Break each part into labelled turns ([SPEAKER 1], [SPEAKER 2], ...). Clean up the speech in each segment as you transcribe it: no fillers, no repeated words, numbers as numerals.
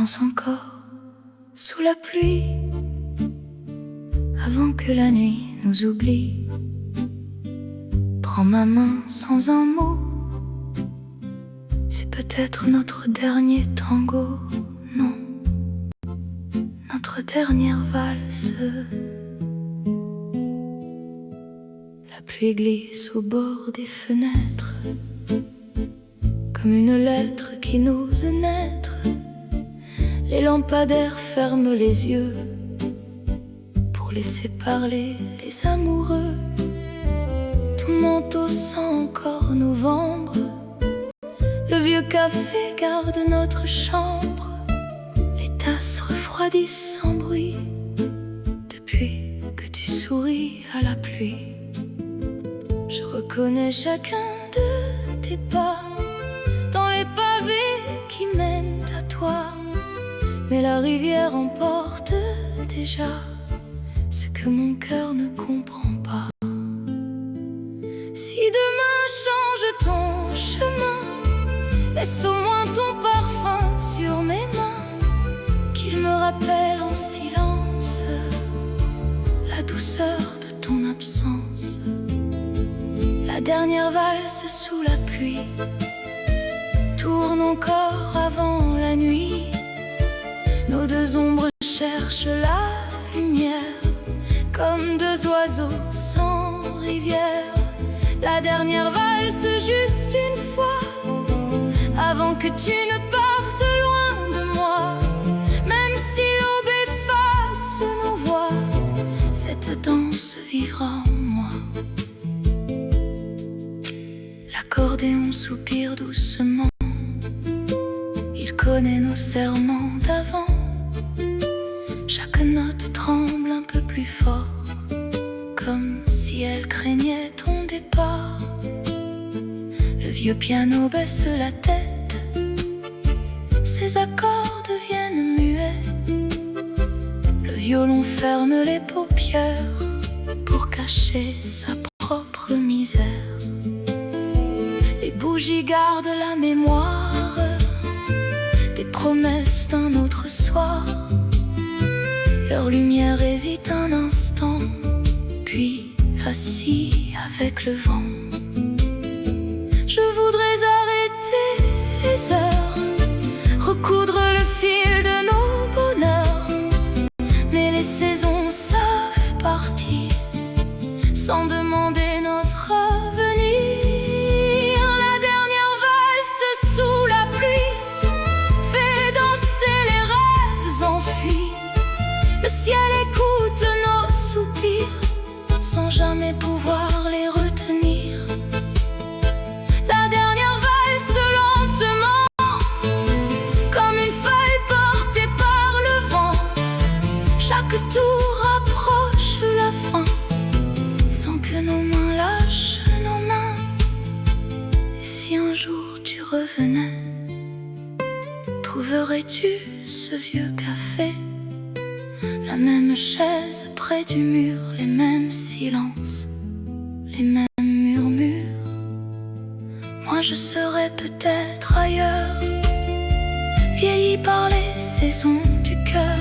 [SPEAKER 1] danse encore sous la pluie, avant que la nuit nous oublie. Prends ma main sans un mot, c'est peut-être notre dernier tango, non, notre dernière valse. La pluie glisse au bord des fenêtres, comme une lettre qui n'ose naître. Les lampadaires ferment les yeux pour laisser parler les amoureux. Ton manteau sent encore novembre, le vieux café garde notre chambre. Les tasses refroidissent sans bruit depuis que tu souris à la pluie. Je reconnais chacun de tes pas dans les pavés qui mènent à toi. Mais la rivière emporte déjà ce que mon cœur ne comprend pas. Si demain change ton chemin, laisse au moins ton parfum sur mes mains, qu'il me rappelle en silence la douceur de ton absence. La dernière valse sous la pluie tourne encore avant la nuit. Nos deux ombres cherchent la lumière, comme deux oiseaux sans rivière. La dernière valse juste une fois, avant que tu ne partes loin de moi. Même si l'aube efface nos voix, cette danse vivra en moi. L'accordéon soupire doucement, il connaît nos serments d'avant. Chaque note tremble un peu plus fort, comme si elle craignait ton départ. Le vieux piano baisse la tête, ses accords deviennent muets. Le violon ferme les paupières pour cacher sa propre misère. Les bougies gardent la mémoire des promesses d'un autre soir. Leur lumière hésite un instant, puis vacille avec le vent. Je voudrais arrêter les heures, recoudre le fil de nos bonheurs, mais les saisons savent partir sans demander notre avenir. La dernière valse sous la pluie fait danser les rêves enfuis. Le ciel écoute nos soupirs sans jamais pouvoir les retenir. La dernière valse lentement, comme une feuille portée par le vent. Chaque tour approche la fin, sans que nos mains lâchent nos mains. Et si un jour tu revenais, trouverais-tu ce vieux café, la même chaise près du mur, les mêmes silences, les mêmes murmures? Moi je serais peut-être ailleurs, vieilli par les saisons du cœur.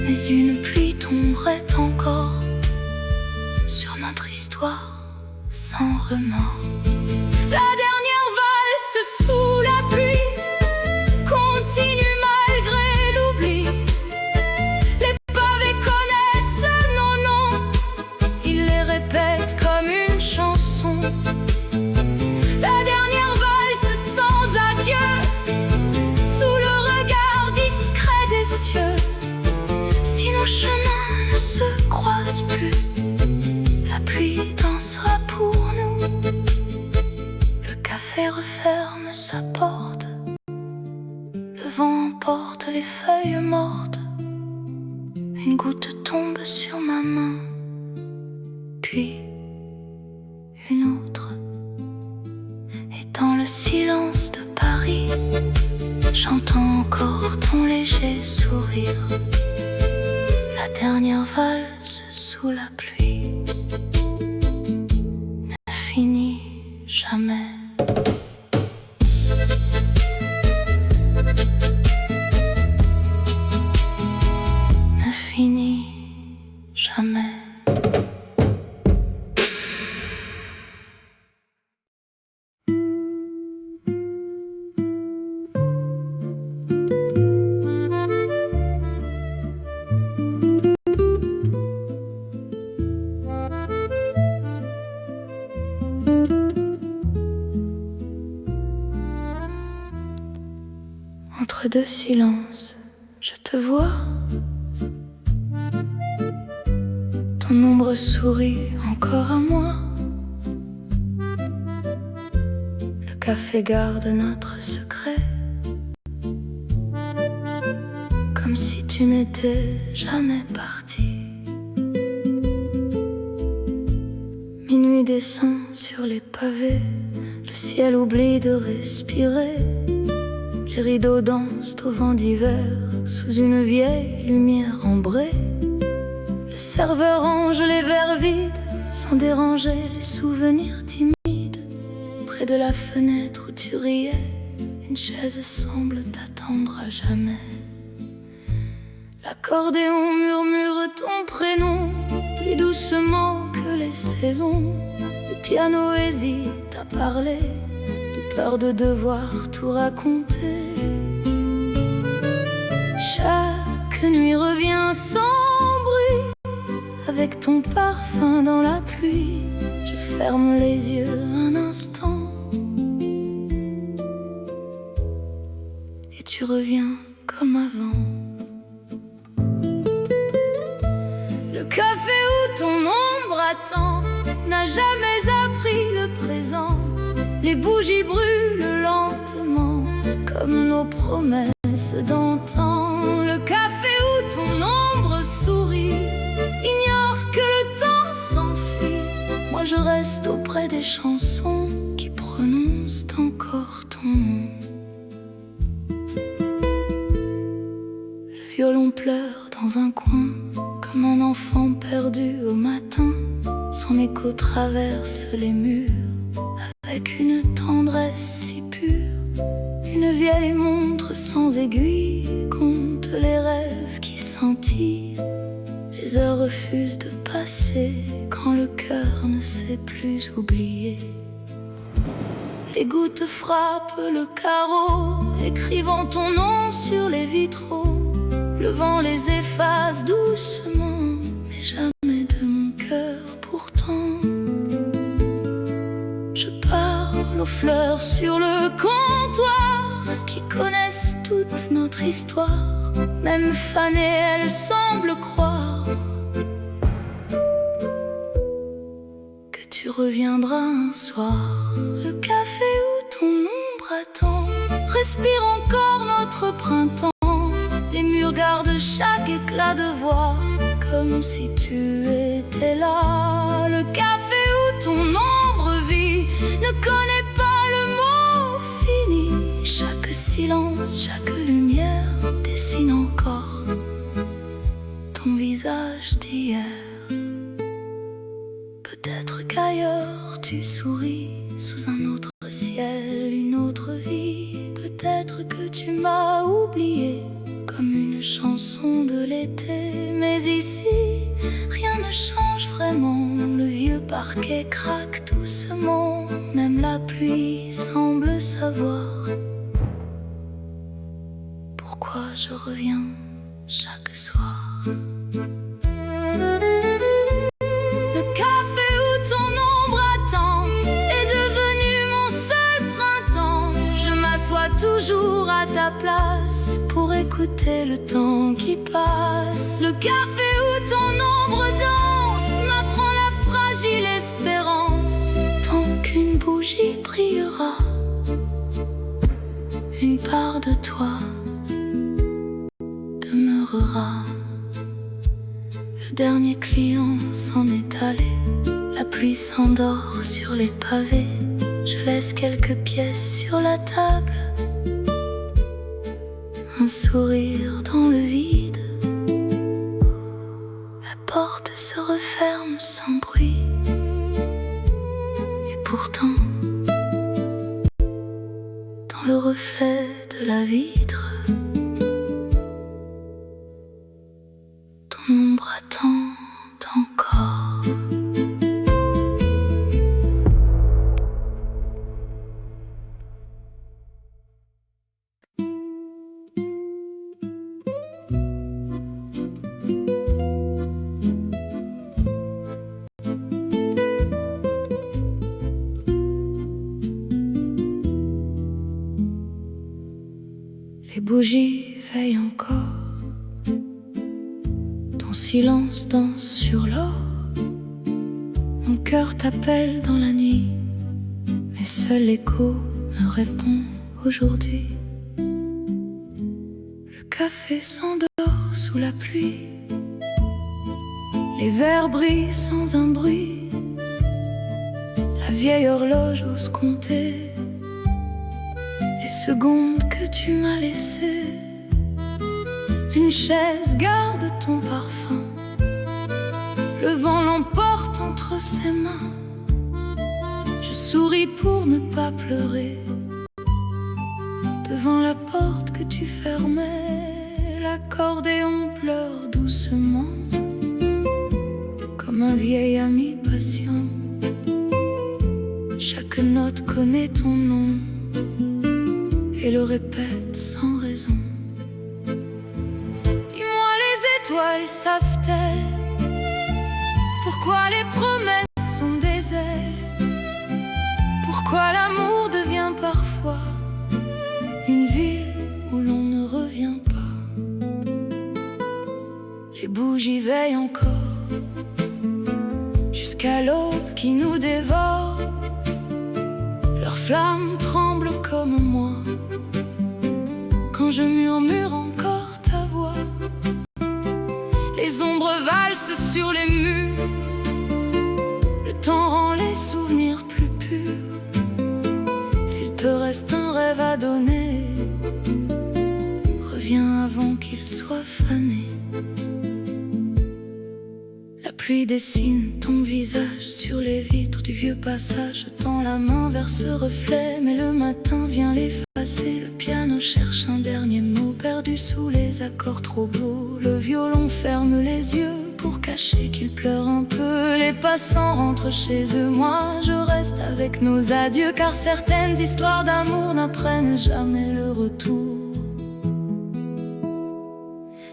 [SPEAKER 1] Mais une pluie tomberait encore sur notre histoire sans remords. La dernière valse sous la pluie continue malgré l'oubli. Les pavés connaissent nos noms, ils les répètent comme une chanson. La dernière valse sans adieu, sous le regard discret des cieux. Si nos chemins ne se croisent plus, la pluie dansera pour nous. Le café referme sa porte, le vent emporte les feuilles mortes. Une goutte tombe sur ma main, puis une autre. Et dans le silence de Paris, j'entends encore ton léger sourire. La dernière valse sous la pluie ne finit jamais. Fenêtre de silence, je te vois. Ton ombre sourit encore à moi. Le café garde notre secret, comme si tu n'étais jamais parti. Minuit descend sur les pavés, le ciel oublie de respirer. Les rideaux dansent au vent d'hiver, sous une vieille lumière ambrée. Le serveur range les verres vides, sans déranger les souvenirs timides. Près de la fenêtre où tu riais, une chaise semble t'attendre à jamais. L'accordéon murmure ton prénom, plus doucement que les saisons. Le piano hésite à parler, de peur de devoir tout raconter. Chaque nuit revient sans bruit, avec ton parfum dans la pluie. Je ferme les yeux un instant, et tu reviens comme avant. Le café où ton ombre attend n'a jamais appris le présent. Les bougies brûlent lentement, comme nos promesses d'antan. Le café où ton ombre sourit ignore que le temps s'enfuit. Moi je reste auprès des chansons qui prononcent encore ton nom. Le violon pleure dans un coin, comme un enfant perdu au matin. Son écho traverse les murs avec une tendresse si pure. Une vieille montre sans aiguille compte les rêves qui scintillent. Les heures refusent de passer quand le cœur ne sait plus oublier. Les gouttes frappent le carreau, écrivant ton nom sur les vitraux. Le vent les efface doucement, mais jamais de mon cœur pourtant. Je parle aux fleurs sur le comptoir, qui connaissent toute notre histoire. Même fanées, elles semblent croire que tu reviendras un soir. Le café où ton ombre attend respire encore notre printemps. Les murs gardent chaque éclat de voix, comme si tu étais là. Le café où ton ombre vit ne connaît pas le mot fini. Chaque silence, chaque lumière dessine encore ton visage d'hier. Peut-être qu'ailleurs tu souris sous un autre ciel, une autre vie. Peut-être que tu m'as oublié comme une chanson de l'été. Mais ici, rien ne change vraiment. Le vieux parquet craque doucement. Même la pluie semble savoir pourquoi je reviens chaque soir. Le café où ton ombre attend est devenu mon seul printemps. Je m'assois toujours à ta place pour écouter le temps qui passe. Le café où ton ombre danse m'apprend la fragile espérance. Tant qu'une bougie brillera, une part de toi demeurera. Le dernier client s'en est allé, la pluie s'endort sur les pavés. Je laisse quelques pièces sur la table, un sourire dans le vide. La porte se referme sans bruit. Et pourtant, dans le reflet de la vitre, ton ombre attend encore. bougies veillent encore, ton silence danse sur l'or. Mon cœur t'appelle dans la nuit, mais seul l'écho me répond aujourd'hui. Le café s'endort sous la pluie, les verres brillent sans un bruit. La vieille horloge ose compter les secondes que tu m'as laissées. Une chaise garde ton parfum, le vent l'emporte entre ses mains. Je souris pour ne pas pleurer devant la porte que tu fermais. L'accordéon pleure doucement comme un vieil ami patient. Chaque note connaît ton nom et le répète sans raison. Dis-moi, les étoiles savent-elles pourquoi les promesses sont des ailes? Pourquoi l'amour devient parfois une ville où l'on ne revient pas? Les bougies veillent encore jusqu'à l'aube qui nous dévore. Leurs flammes tremblent comme moi quand je murmure encore ta voix. Les ombres valsent sur les murs, le temps rend les souvenirs plus purs. S'il te reste un rêve à donner, reviens avant qu'il soit fané. La pluie dessine ton visage sur les vitres du vieux passage. Je tends la main vers ce reflet, mais le matin vient l'effacer. Le piano cherche un dernier mot perdu sous les accords trop beaux. Le violon ferme les yeux pour cacher qu'il pleure un peu. Les passants rentrent chez eux, moi je reste avec nos adieux. Car certaines histoires d'amour n'apprennent jamais le retour.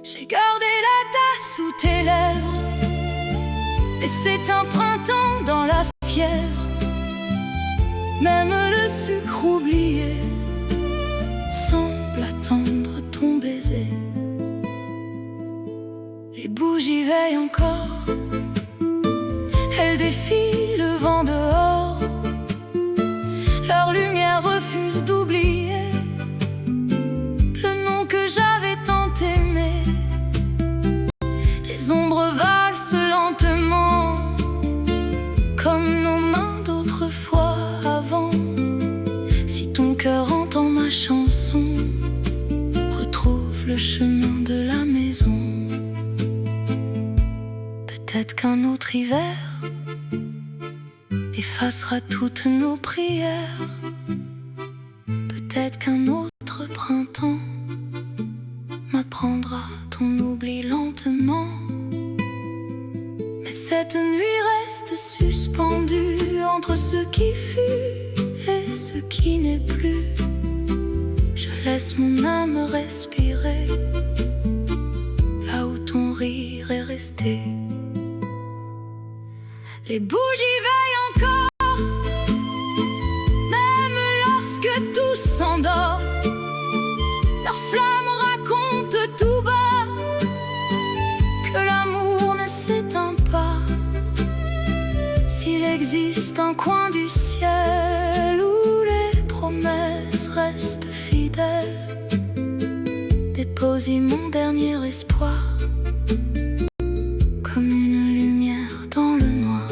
[SPEAKER 1] J'ai gardé la tasse sous tes lèvres, et c'est un printemps dans la fièvre. Même le sucre oublié semble attendre ton baiser. Les bougies veillent encore, elles défient le vent dehors. Leur lumière refuse d'oublier le nom que j'avais tant aimé. Les ombres valsent lentement comme nos mains d'autrefois avant. Si ton cœur entend ma chanson, retrouve le chemin de la maison. Peut-être qu'un autre hiver effacera toutes nos prières. Peut-être qu'un autre printemps m'apprendra ton oubli lentement. Mais cette nuit reste suspendue entre ce qui fut et ce qui n'est plus. Je laisse mon âme respirer là où ton rire est resté. Les bougies veillent encore, même lorsque tout s'endort. Leurs flammes racontent tout bas que l'amour ne s'éteint pas. S'il existe un coin du ciel où les promesses restent fidèles, dépose-y mon dernier espoir comme une lumière dans le noir.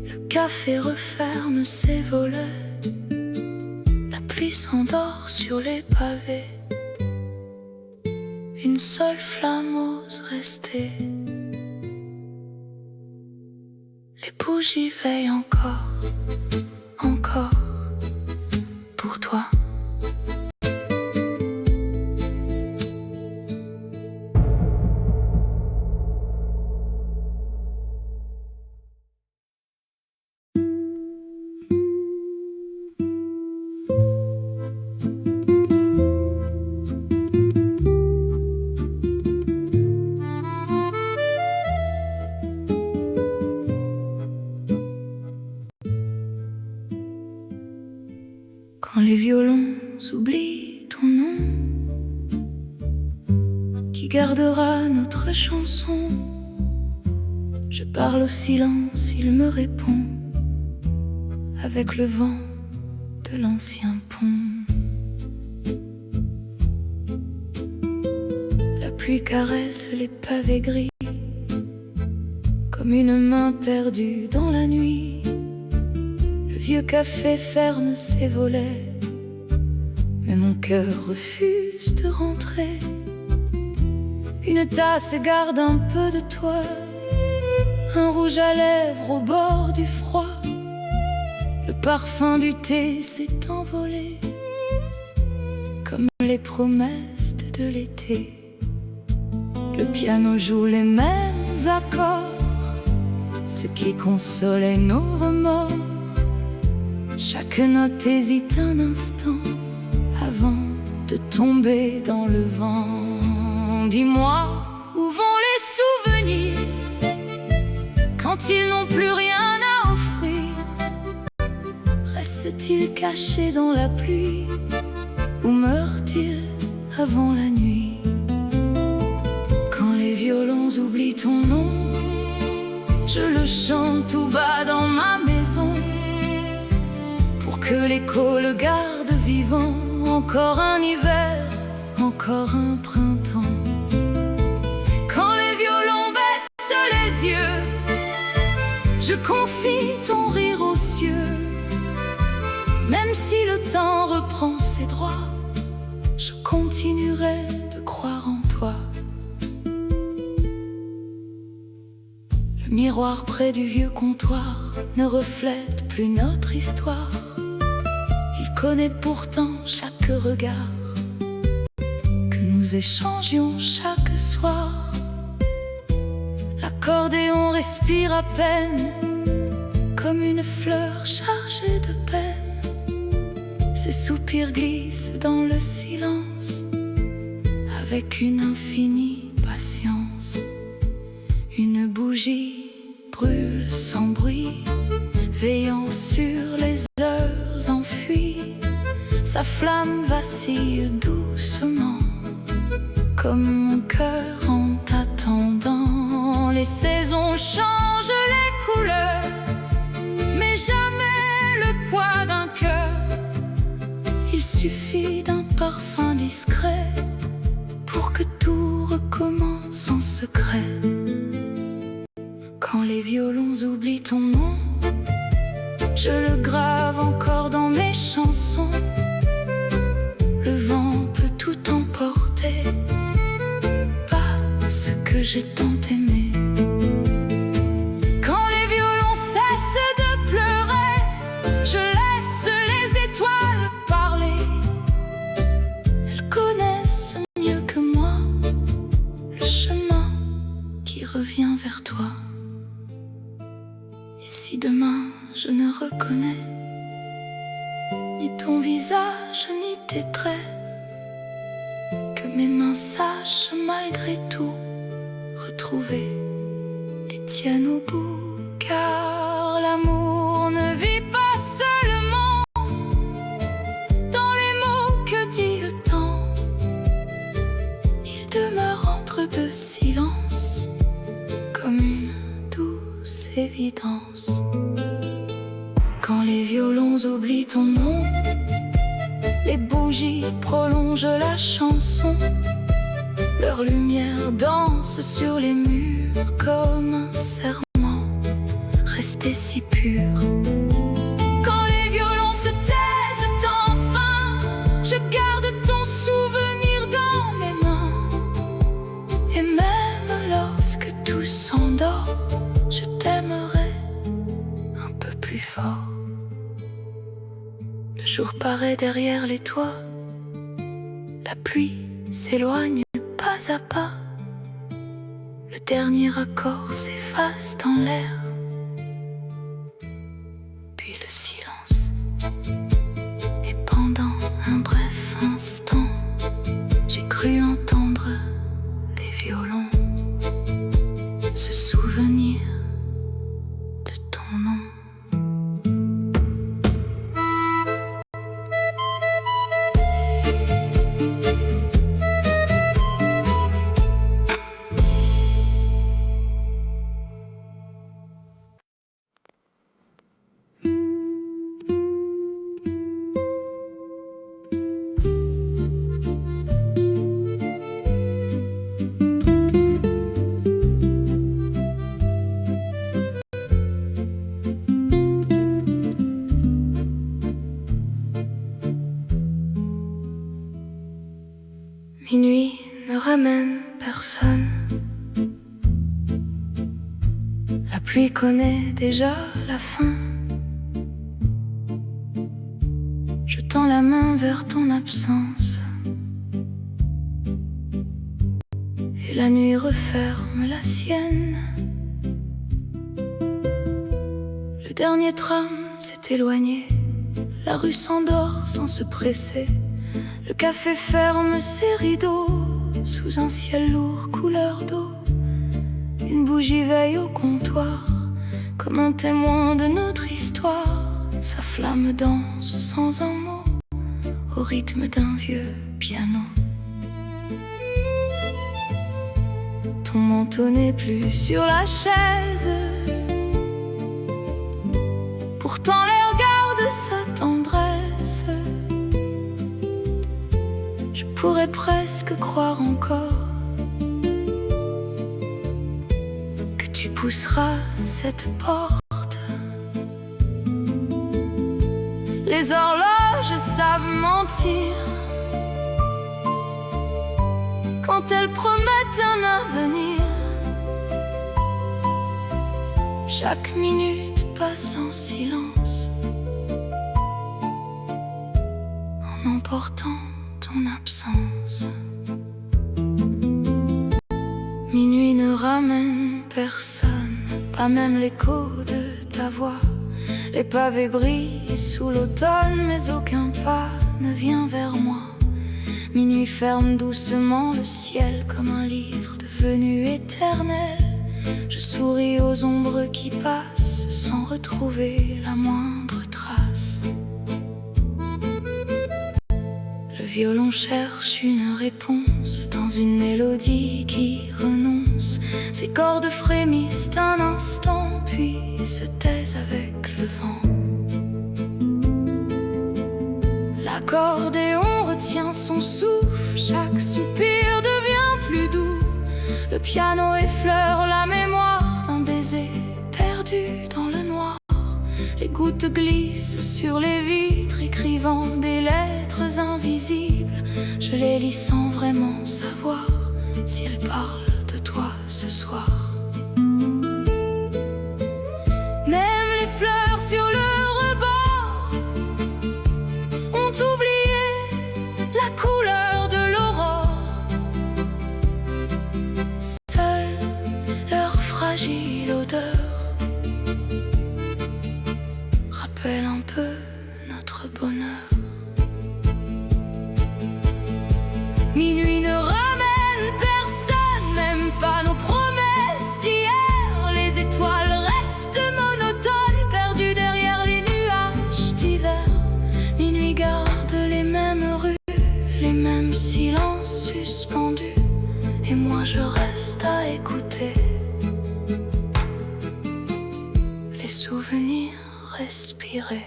[SPEAKER 1] Le café referme ses volets, la pluie s'endort sur les pavés. Une seule flamme ose rester. Les bougies veillent encore, encore pour toi. Quand les violons oublient ton nom gardera notre chanson. Je parle au silence, il me répond, avec le vent de l'ancien pont. La pluie caresse les pavés gris, comme une main perdue dans la nuit. Le vieux café ferme ses volets, mais mon cœur refuse de rentrer. Une tasse garde un peu de toi, un rouge à lèvres au bord du froid. Le parfum du thé s'est envolé, comme les promesses de l'été. Le piano joue les mêmes accords, ce qui consolait nos remords. Chaque note hésite un instant avant de tomber dans le vent. Dis-moi, où vont les souvenirs quand ils n'ont plus rien à offrir? Restent-ils cachés dans la pluie ou meurent-ils avant la nuit? Quand les violons oublient ton nom, je le chante tout bas dans ma maison, pour que l'écho le garde vivant. Encore un hiver, encore un printemps. Quand les violons baissent les yeux, je confie ton rire aux cieux. Même si le temps reprend ses droits, je continuerai de croire en toi. Le miroir près du vieux comptoir ne reflète plus notre histoire. Il connaît pourtant chaque regard que nous échangions chaque soir. L'accordéon respire à peine, comme une fleur chargée de peine. Ses soupirs glissent dans le silence, avec une infinie patience. Une bougie brûle sans bruit, veillant sur les heures enfuies. Sa flamme vacille doucement, comme mon cœur en t'attendant. Les saisons changent les couleurs, mais jamais le poids d'un cœur. Il suffit d'un parfum discret pour que tout recommence en secret. Quand les violons oublient ton nom, je le grave encore dans mes chansons. Le vent peut tout emporter, parce que j'ai tant aimé. Quand les violons cessent de pleurer, je laisse les étoiles parler. Elles connaissent mieux que moi le chemin qui revient vers toi. Et si demain je ne reconnais ni ton visage ni tes traits, que mes mains sachent malgré tout retrouver les tiennes au bout. Car l'amour ne vit pas seulement dans les mots que dit le temps. Il demeure entre deux silences, comme une douce évidence. Quand les violons oublient ton nom, les bougies prolongent la chanson. Leur lumière danse sur les murs comme un serment resté si pur. Quand les violons se taisent enfin, je garde ton souvenir dans mes mains. Et même lorsque tout s'endort, je t'aimerai un peu plus fort. Le jour paraît derrière les toits, la pluie s'éloigne pas à pas. Le dernier accord s'efface dans l'air, puis le silence. Et pendant un bref instant, j'ai cru entendre les violons se souvenir de ton nom. ramène personne. La pluie connaît déjà la fin. Je tends la main vers ton absence, et la nuit referme la sienne. Le dernier tram s'est éloigné, la rue s'endort sans se presser. Le café ferme ses rideaux sous un ciel lourd couleur d'eau. Une bougie veille au comptoir comme un témoin de notre histoire. Sa flamme danse sans un mot au rythme d'un vieux piano. Ton manteau n'est plus sur la chaise, pourtant l'air garde sa tendresse. Je pourrais presque croire encore que tu pousseras cette porte. Les horloges savent mentir quand elles promettent un avenir. Chaque minute passe en silence, en emportant ton absence. Minuit ne ramène personne, pas même l'écho de ta voix. Les pavés brillent sous l'automne, mais aucun pas ne vient vers moi. Minuit ferme doucement le ciel comme un livre devenu éternel. Je souris aux ombres qui passent sans retrouver la moindre trace. Le violon cherche une réponse dans une mélodie qui renonce. Ses cordes frémissent un instant puis se taisent avec le vent. L'accordéon retient son souffle, chaque soupir devient plus doux. Le piano effleure la mémoire d'un baiser perdu dans le noir. Les gouttes glissent sur les vitres, écrivant des lettres invisibles. Je les lis sans vraiment savoir si elles parlent de toi ce soir. Même les fleurs sur le rebord ont oublié la couleur de l'aurore. Seule leur fragile odeur rappelle un peu notre bonheur. Minuit ne ramène personne, même pas nos promesses d'hier. Les étoiles restent monotones, perdues derrière les nuages d'hiver. Minuit garde les mêmes rues, les mêmes silences suspendus, et moi je reste à écouter les souvenirs respirer.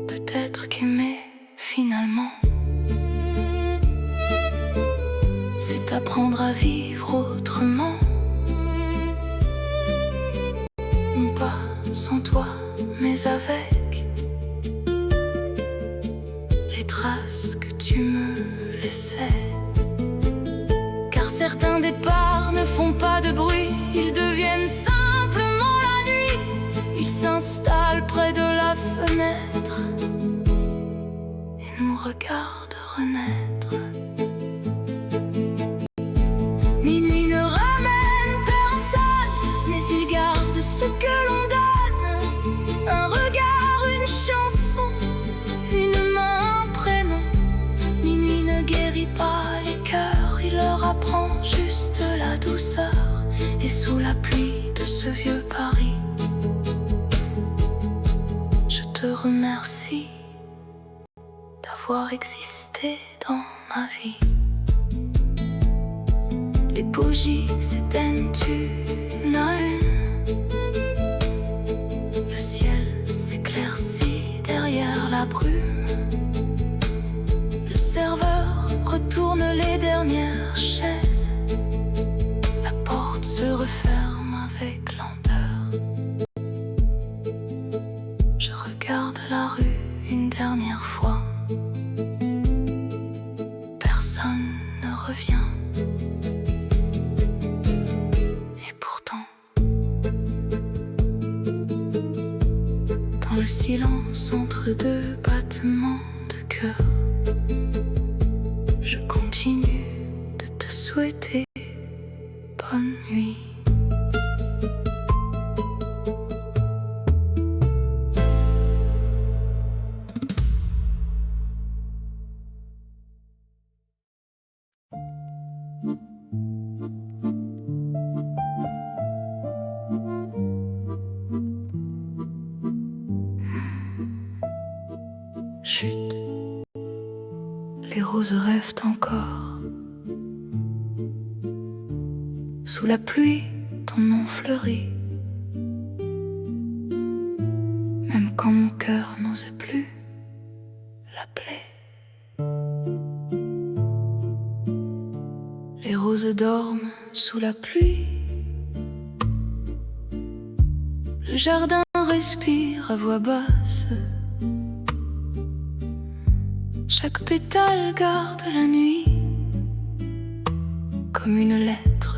[SPEAKER 1] Peut-être qu'aimer finalement, c'est apprendre à vivre autrement. Non pas sans toi, mais avec les traces que tu me laissais. Car certains départs ne font pas de bruit, ils deviennent simplement la nuit. Ils s'installent près de la fenêtre et nous regardent renaître. Minuit ne ramène personne, mais il garde ce que l'on donne. Un regard, une chanson, une main, un prénom. Minuit ne guérit pas les cœurs, il leur apprend juste la douceur. Et sous la pluie de ce vieux Paris, je te remercie d'avoir existé dans ma vie. Les bougies s'éteignent une à une. Le ciel s'éclaircit derrière la brume. Le serveur retourne les dernières chaises. La porte se referme avec lenteur. Je regarde la rue une dernière fois. le silence entre deux battements de cœur. Je continue de te souhaiter bonne nuit. Chut, les roses rêvent encore. Sous la pluie, ton nom fleurit. Même quand mon cœur n'ose plus l'appeler. Les roses dorment sous la pluie. Le jardin respire à voix basse. Chaque pétale garde la nuit comme une lettre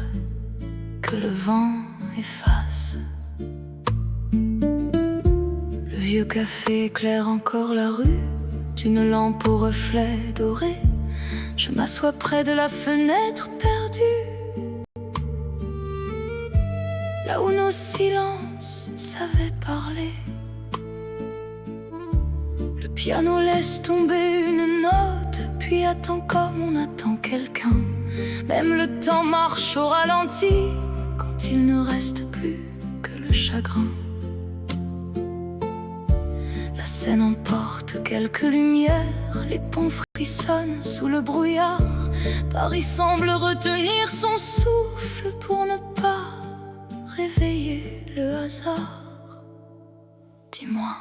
[SPEAKER 1] que le vent efface. Le vieux café éclaire encore la rue d'une lampe au reflet doré. Je m'assois près de la fenêtre perdue, là où nos silences savaient parler. Le piano laisse tomber une note, puis attend comme on attend quelqu'un. Même le temps marche au ralenti quand il ne reste plus que le chagrin. La scène emporte quelques lumières, les ponts frissonnent sous le brouillard. Paris semble retenir son souffle pour ne pas réveiller le hasard. Dis-moi,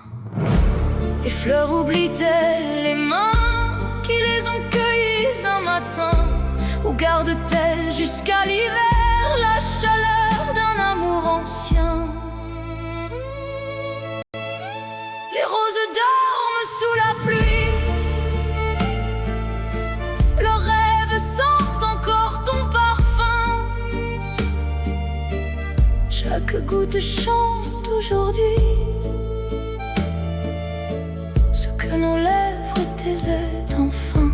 [SPEAKER 1] les fleurs oublient-elles les mains qui les ont cueillies un matin? Ou gardent-elles jusqu'à l'hiver la chaleur d'un amour ancien? Les roses dorment sous la pluie, leurs rêves sentent encore ton parfum. Chaque goutte chante aujourd'hui ce que nos lèvres taisaient enfin.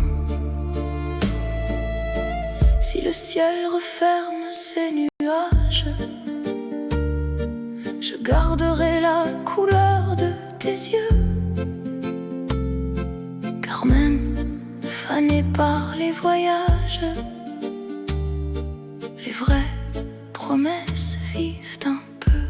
[SPEAKER 1] Si le ciel referme ses nuages, je garderai la couleur de tes yeux. Car même fané par les voyages, les vraies promesses vivent un peu.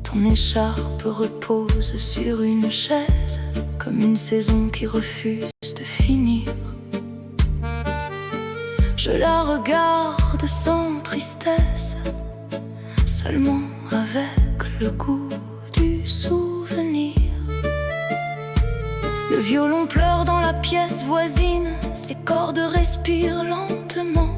[SPEAKER 1] Ton écharpe repose sur une chaise, comme une saison qui refuse de finir. Je la regarde sans tristesse, seulement avec le goût du souvenir. Le violon pleure dans la pièce voisine, ses cordes respirent lentement.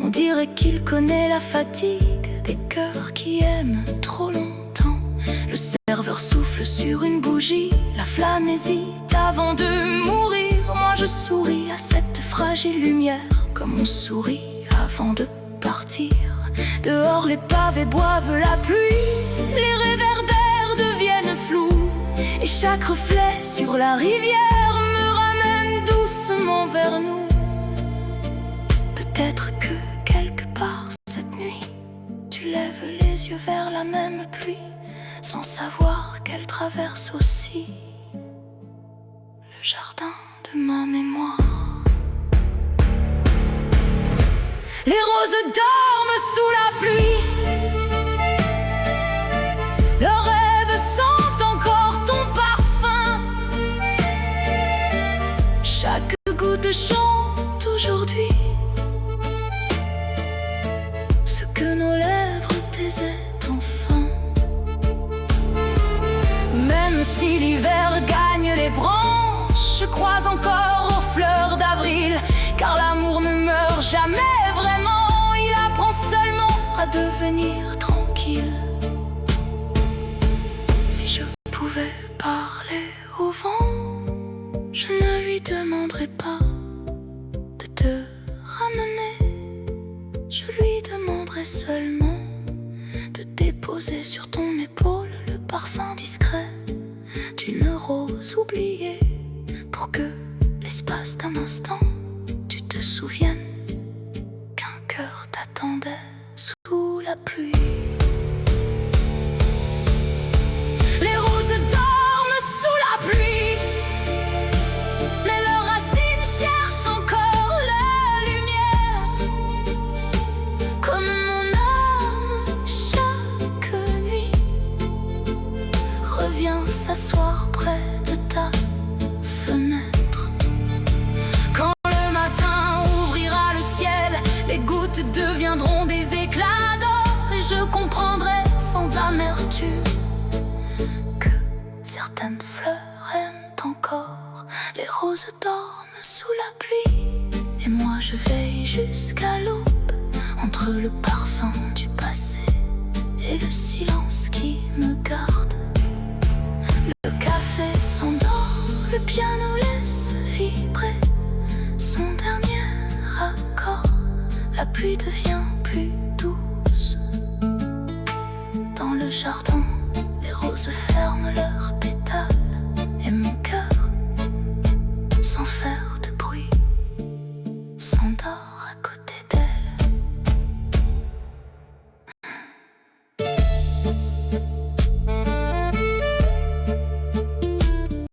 [SPEAKER 1] On dirait qu'il connaît la fatigue des cœurs qui aiment trop longtemps. Le serveur souffle sur une bougie, la flamme hésite avant de mourir. Moi je souris à cette fragile lumière, comme on sourit avant de partir. Dehors les pavés boivent la pluie, les réverbères deviennent flous, et chaque reflet sur la rivière me ramène doucement vers nous. Peut-être que quelque part cette nuit, tu lèves les yeux vers la même pluie, sans savoir qu'elle traverse aussi le jardin de ma mémoire. Les roses dorment sous la pluie, leurs rêves sentent encore ton parfum. Chaque goutte chante aujourd'hui ce que nos lèvres taisaient enfin. Même si l'hiver gagne les branches, je crois encore aux fleurs d'avril, car l'amour ne meurt jamais vraiment, il apprend seulement à devenir tranquille. Si je pouvais parler au vent, je ne lui demanderais pas de te ramener. Je lui demanderais seulement de déposer sur ton épaule le parfum discret d'une rose oubliée, pour que, l'espace d'un instant, tu te souviennes qu'un cœur t'attendait sous la pluie. Les roses dorment sous la pluie, mais leurs racines cherchent encore la lumière. Comme mon âme chaque nuit revient s'asseoir près de ta fenêtre. Quand le matin ouvrira le ciel, les gouttes deviendront des éclats d'or, et je comprendrai sans amertume que certaines fleurs aiment encore. Les roses dorment sous la pluie, et moi je veille jusqu'à l'aube, entre le parfum du passé et le silence qui me garde. Le café s'endort, le piano laisse vibrer son dernier accord. La pluie devient plus douce. Dans le jardin, les roses ferment leurs pétales, et mon cœur s'enferme